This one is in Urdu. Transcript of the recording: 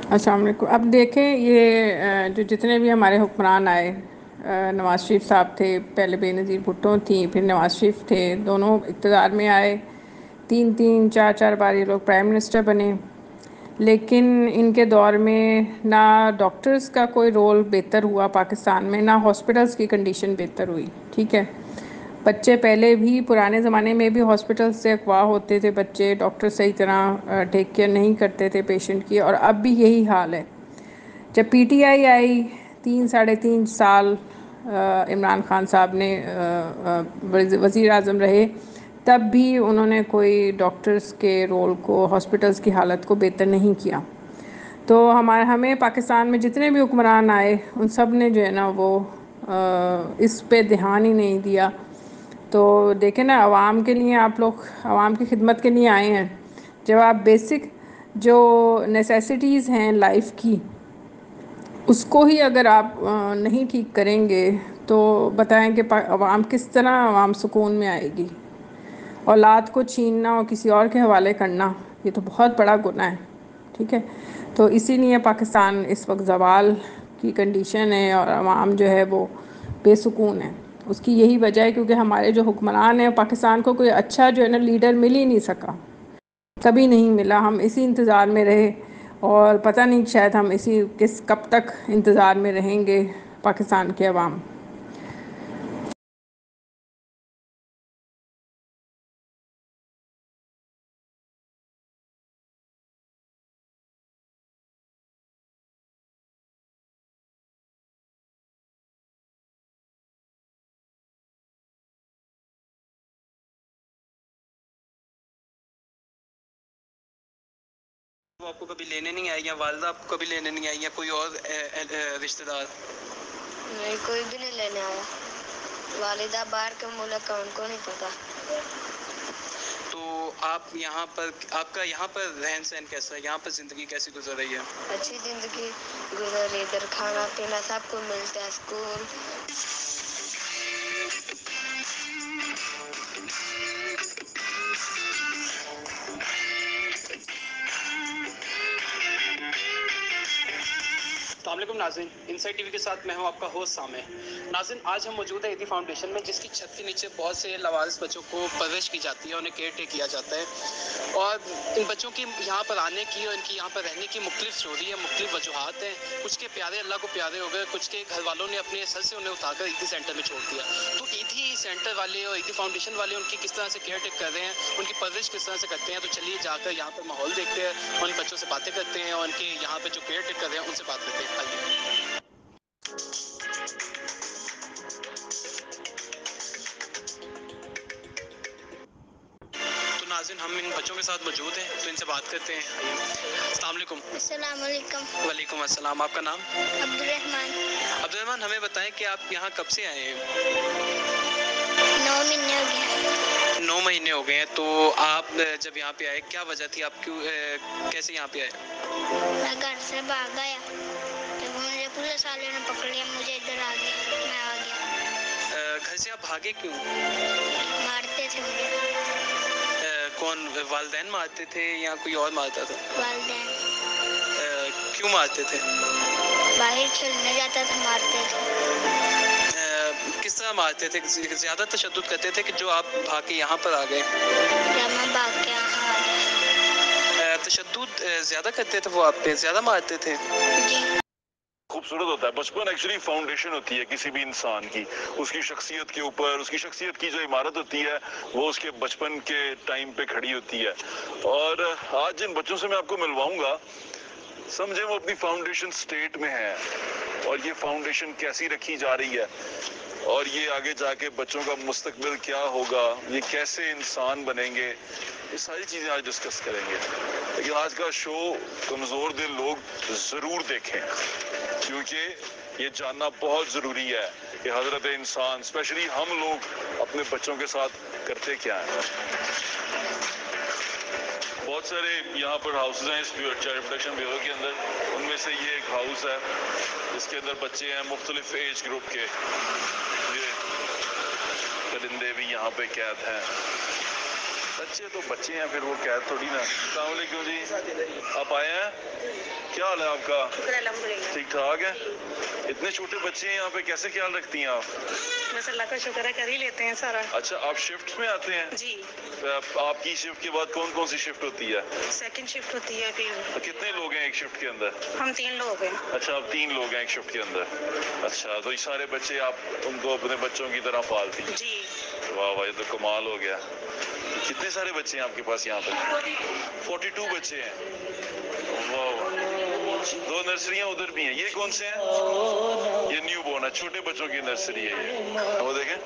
السلام علیکم۔ اب دیکھیں یہ جو جتنے بھی ہمارے حکمران آئے، نواز شریف صاحب تھے، پہلے بے نظیر بھٹو تھیں، پھر نواز شریف تھے، دونوں اقتدار میں آئے، تین تین چار چار بار یہ لوگ پرائم منسٹر بنے، لیکن ان کے دور میں نہ ڈاکٹرز کا کوئی رول بہتر ہوا پاکستان میں، نہ ہاسپٹلز کی کنڈیشن بہتر ہوئی۔ ٹھیک ہے، بچے پہلے بھی پرانے زمانے میں بھی ہاسپٹل سے اغوا ہوتے تھے بچے، ڈاکٹر صحیح طرح ٹیک کیئر نہیں کرتے تھے پیشنٹ کی، اور اب بھی یہی حال ہے۔ جب پی ٹی آئی آئی، 3 ساڑھے 3 سال عمران خان صاحب نے وزیر اعظم رہے، تب بھی انہوں نے کوئی ڈاکٹرز کے رول کو، ہاسپٹلز کی حالت کو بہتر نہیں کیا۔ تو ہمیں پاکستان میں جتنے بھی حکمران آئے ان سب نے جو ہے نا وہ اس پہ دھیان ہی نہیں دیا۔ تو دیکھیں نا، عوام کے لیے آپ لوگ عوام کی خدمت کے لیے آئے ہیں، جب آپ بیسک جو نیسیسٹیز ہیں لائف کی اس کو ہی اگر آپ نہیں ٹھیک کریں گے تو بتائیں کہ عوام کس طرح عوام سکون میں آئے گی؟ اولاد کو چھیننا اور کسی اور کے حوالے کرنا، یہ تو بہت بڑا گناہ ہے۔ ٹھیک ہے، تو اسی لیے پاکستان اس وقت زوال کی کنڈیشن ہے اور عوام جو ہے وہ بے سکون ہے۔ اس کی یہی وجہ ہے کیونکہ ہمارے جو حکمران ہیں، پاکستان کو کوئی اچھا جو ہے نا لیڈر مل ہی نہیں سکا، کبھی نہیں ملا۔ ہم اسی انتظار میں رہے، اور پتہ نہیں شاید ہم کب تک انتظار میں رہیں گے پاکستان کے عوام۔ وہ آپ کو کبھی لینے نہیں آئی، یا والدہ آپ کو کبھی لینے نہیں آئی، یا کوئی اور رشتہ دار؟ نہیں، کوئی بھی نہیں لینے آیا۔ والدہ باہر کے ملک ہے، ان کو نہیں پتا۔ تو آپ یہاں پر، آپ کا یہاں پر رہن سہن کیسا ہے؟ یہاں پر زندگی کیسی گزر رہی ہے؟ اچھی زندگی گزر رہی ہے، ادھر کھانا پینا سب کو ملتا ہے، اسکول۔ السلام علیکم ناظرین، انسائٹ ٹی وی کے ساتھ میں ہوں آپ کا ہوسٹ سامع۔ ناظرین، آج ہم موجود ہیں ایدی فاؤنڈیشن میں، جس کی چھت کے نیچے بہت سے لاوارث بچوں کو پرورش کی جاتی ہے، انہیں کیئر ٹیک کیا جاتا ہے، اور ان بچوں کی یہاں پر آنے کی اور ان کی یہاں پر رہنے کی مختلف اسٹوری ہے، مختلف وجوہات ہیں۔ کچھ کے پیارے اللہ کو پیارے ہو گئے، کچھ کے گھر والوں نے اپنے سر سے انہیں اٹھا کر ایدھی سینٹر میں چھوڑ دیا۔ تو ایدھی سینٹر والے اور ایدھی فاؤنڈیشن والے ان کی کس طرح سے کیئر ٹیک کر رہے ہیں، ان کی پرورش کس طرح سے کرتے ہیں، تو چلیے جا کر یہاں پر ماحول دیکھتے ہیں، ان بچوں سے باتیں کرتے ہیں، اور ان کے یہاں پہ جو کیئر ٹیک کر رہے ہیں ان سے بات کرتے ہیں۔ آئیے۔ تو ناظرین، ہم ان بچوں کے ساتھ موجود ہیں، تو ان سے بات کرتے ہیں۔ السلام علیکم۔ السلام علیکم۔ وعلیکم السلام۔ آپ کا نام؟ عبد الرحمان۔ عبد الرحمان، ہمیں بتائیں کہ آپ یہاں کب سے آئے ہیں؟ 9 مہینے ہو گئے۔ 9 مہینے ہو گئے ہیں، تو آپ جب یہاں پہ آئے کیا وجہ تھی؟ آپ کیوں کیسے یہاں پہ آئے؟ میں گھر سے بھاگ آیا، جب مجھے پولیس والوں نے پکڑ لیا، مجھے ادھر آ گیا، میں آ گیا۔ گھر سے آپ بھاگے کیوں؟ مارتے تھے مجھے۔ کون، والدین مارتے تھے یا کوئی اور مارتا تھا؟ والدین۔ کیوں مارتے تھے؟ باہر کھیلنے جاتا تھا، مارتے تھے۔ کس طرح مارتے تھے؟ زیادہ تشدد کرتے تھے کہ جو آپ بھاگ کے یہاں پر آ گئے؟ یا میں بھاگ کے یہاں آ گیا۔ تشدد زیادہ کرتے تھے وہ آپ پہ، زیادہ مارتے تھے؟ جی۔ خوبصورت ہوتا ہے بچپن، ایکچولی فاؤنڈیشن ہوتی ہے کسی بھی انسان کی، اس کی شخصیت کے اوپر، اس کی شخصیت کی جو عمارت ہوتی ہے وہ اس کے بچپن کے ٹائم پہ کھڑی ہوتی ہے۔ اور آج جن بچوں سے میں آپ کو ملواؤں گا، سمجھیں وہ اپنی فاؤنڈیشن سٹیٹ میں ہے، اور یہ فاؤنڈیشن کیسی رکھی جا رہی ہے، اور یہ آگے جا کے بچوں کا مستقبل کیا ہوگا، یہ کیسے انسان بنیں گے، یہ ساری چیزیں آج ڈسکس کریں گے۔ لیکن آج کا شو کمزور دل لوگ ضرور دیکھیں، کیونکہ یہ جاننا بہت ضروری ہے کہ حضرت انسان، اسپیشلی ہم لوگ اپنے بچوں کے ساتھ کرتے کیا ہیں۔ بہت سارے یہاں پر ہاؤسز ہیں اس چائلڈ پروٹیکشن بیورو کے اندر، ان میں سے یہ ایک ہاؤس ہے جس کے اندر بچے ہیں مختلف ایج گروپ کے، یہ پرندے بھی یہاں پہ قید ہیں۔ بچے تو بچے ہیں، پھر وہ قید تھوڑی نا۔ السلام علیکم جی، آپ آئے ہیں؟ کیا حال ہے آپ کا؟ ٹھیک ٹھاک ہے. اتنے چھوٹے بچے ہیں یہاں پہ, کیسے خیال رکھتی ہیں آپ؟ بس اللہ کا شکر ہے, کر ہی لیتے ہیں سارا. اچھا, آپ شفٹ میں آتے ہیں؟ جی. آپ کی شفٹ کے بعد کون کون سی شفٹ ہوتی ہے؟ سیکنڈ شفٹ ہوتی ہے. پھر کتنے لوگ ہیں ایک شفٹ کے اندر؟ ہم 3 لوگ ہیں. اچھا, آپ 3 لوگ ہیں ایک شفٹ کے اندر. اچھا, تو یہ سارے بچے آپ ان کو اپنے بچوں کی طرح پالتی ہیں؟ جی. واہ واہ, یہ تو کمال ہو گیا. کتنے سارے بچے ہیں آپ کے پاس یہاں پہ؟ 42 بچے ہیں. واہ, 2 نرسریاں ادھر بھی ہیں. یہ کون سے ہیں؟ یہ نیو بورن ہے, چھوٹے بچوں کی نرسری ہے یہ. وہ دیکھیں.